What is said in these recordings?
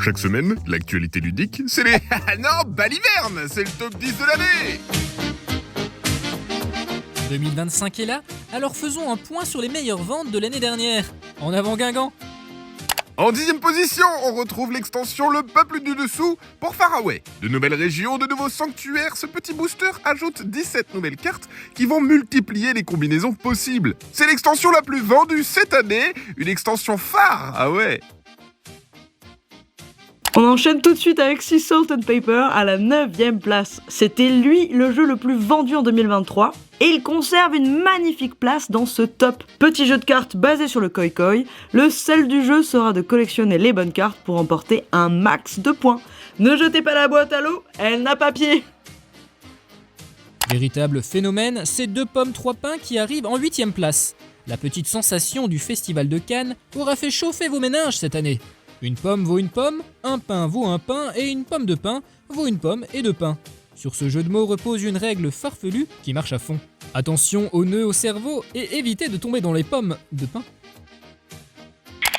Chaque semaine, l'actualité ludique, c'est les... non, Baliverne, c'est le top 10 de l'année. 2025 est là, alors faisons un point sur les meilleures ventes de l'année dernière. En avant Guingamp. En 10e position, on retrouve l'extension Le Peuple du Dessous pour Faraway. De nouvelles régions, de nouveaux sanctuaires, ce petit booster ajoute 17 nouvelles cartes qui vont multiplier les combinaisons possibles. C'est l'extension la plus vendue cette année, une extension phare, ah ouais. On enchaîne tout de suite avec Sea Salt and Paper à la 9e place. C'était lui le jeu le plus vendu en 2023 et il conserve une magnifique place dans ce top. Petit jeu de cartes basé sur le Koi-Koi, le sel du jeu sera de collectionner les bonnes cartes pour remporter un max de points. Ne jetez pas la boîte à l'eau, elle n'a pas pied. Véritable phénomène, c'est 2 pommes 3 pains qui arrivent en 8e place. La petite sensation du Festival de Cannes aura fait chauffer vos méninges cette année. Une pomme vaut une pomme, un pain vaut un pain et une pomme de pain vaut une pomme et 2 pains. Sur ce jeu de mots repose une règle farfelue qui marche à fond. Attention aux nœuds au cerveau et évitez de tomber dans les pommes de pain.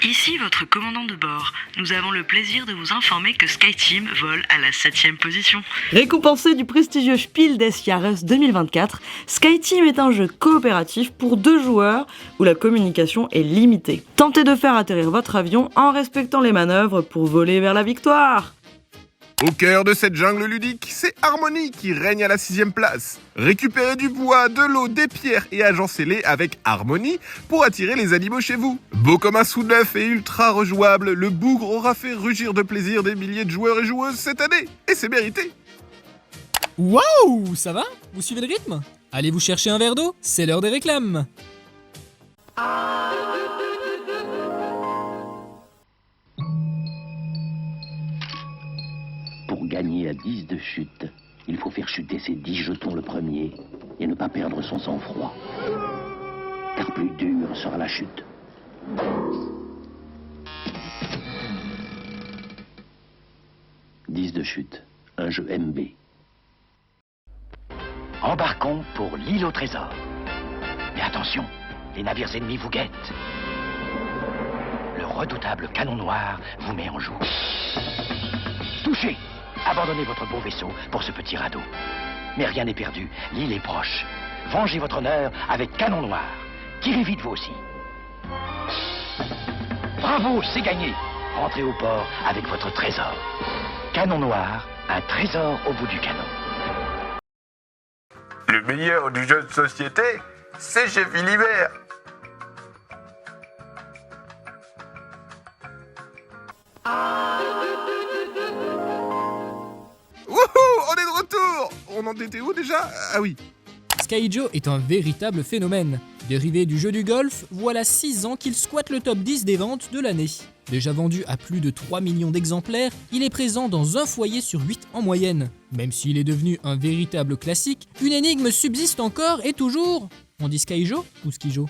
Ici votre commandant de bord. Nous avons le plaisir de vous informer que SkyTeam vole à la 7e position. Récompensé du prestigieux Spiel des Jahres 2024, SkyTeam est un jeu coopératif pour 2 joueurs où la communication est limitée. Tentez de faire atterrir votre avion en respectant les manœuvres pour voler vers la victoire. Au cœur de cette jungle ludique, c'est Harmonie qui règne à la 6e place. Récupérez du bois, de l'eau, des pierres et agencez-les avec Harmonie pour attirer les animaux chez vous. Beau comme un sou neuf et ultra rejouable, le bougre aura fait rugir de plaisir des milliers de joueurs et joueuses cette année. Et c'est mérité. Waouh, ça va? Vous suivez le rythme? Allez vous chercher un verre d'eau, c'est l'heure des réclames. Pour gagner à 10 de chute, il faut faire chuter ses 10 jetons le premier et ne pas perdre son sang-froid. Car plus dure sera la chute. « 10 de chute, un jeu MB. Embarquons pour l'île au trésor. Mais attention, les navires ennemis vous guettent. Le redoutable canon noir vous met en joue. Touchez! Abandonnez votre beau vaisseau pour ce petit radeau. Mais rien n'est perdu, l'île est proche. Vengez votre honneur avec Canon Noir. Tirez vite vous aussi. Bravo, c'est gagné. Rentrez au port avec votre trésor. Canon Noir, un trésor au bout du canon. Le meilleur du jeu de société, c'est chez Philibert. On est de retour! On en était où déjà? Ah oui. Skyjo est un véritable phénomène. Dérivé du jeu du golf, voilà 6 ans qu'il squatte le top 10 des ventes de l'année. Déjà vendu à plus de 3 millions d'exemplaires, il est présent dans un foyer sur 8 en moyenne. Même s'il est devenu un véritable classique, une énigme subsiste encore et toujours. On dit Skyjo ou Skijo?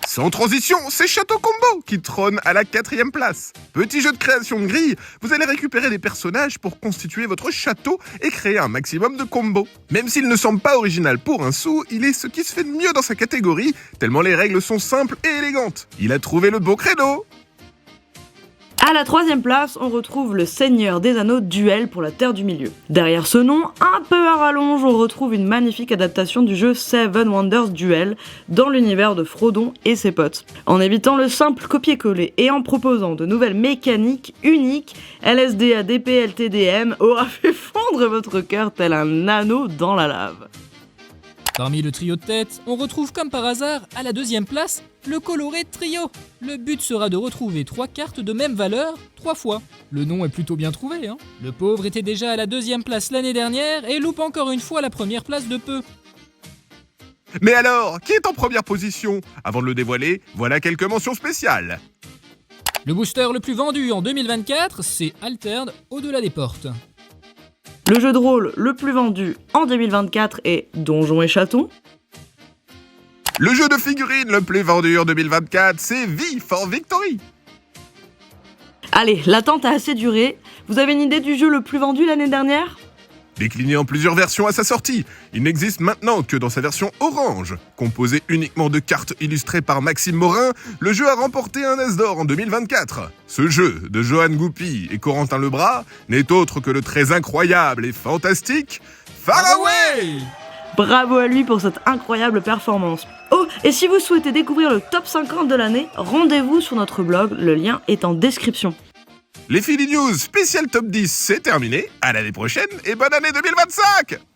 Sans transition, c'est Château Combo qui trône à la 4e place. Petit jeu de création de grille, vous allez récupérer des personnages pour constituer votre château et créer un maximum de combos. Même s'il ne semble pas original pour un sou, il est ce qui se fait de mieux dans sa catégorie, tellement les règles sont simples et élégantes. Il a trouvé le beau créneau. À la 3e place, on retrouve le Seigneur des Anneaux Duel pour la Terre du Milieu. Derrière ce nom, un peu à rallonge, on retrouve une magnifique adaptation du jeu Seven Wonders Duel dans l'univers de Frodon et ses potes. En évitant le simple copier-coller et en proposant de nouvelles mécaniques uniques, LSD, ADP, LTDM aura fait fondre votre cœur tel un anneau dans la lave. Parmi le trio de tête, on retrouve comme par hasard, à la 2e place, le coloré trio. Le but sera de retrouver 3 cartes de même valeur 3 fois. Le nom est plutôt bien trouvé, hein. Le pauvre était déjà à la 2e place l'année dernière et loupe encore une fois la 1re place de peu. Mais alors, qui est en première position? Avant de le dévoiler, voilà quelques mentions spéciales. Le booster le plus vendu en 2024, c'est Altered au-delà des portes. Le jeu de rôle le plus vendu en 2024 est Donjons et Chatons. Le jeu de figurines le plus vendu en 2024, c'est V for Victory. Allez, l'attente a assez duré. Vous avez une idée du jeu le plus vendu l'année dernière? Décliné en plusieurs versions à sa sortie, il n'existe maintenant que dans sa version orange. Composé uniquement de cartes illustrées par Maxime Morin, le jeu a remporté un As d'or en 2024. Ce jeu de Johan Goupy et Corentin Lebras n'est autre que le très incroyable et fantastique Faraway. Bravo à lui pour cette incroyable performance. Oh, et si vous souhaitez découvrir le top 50 de l'année, rendez-vous sur notre blog, le lien est en description. Les Philly News spécial top 10, c'est terminé. À l'année prochaine et bonne année 2025!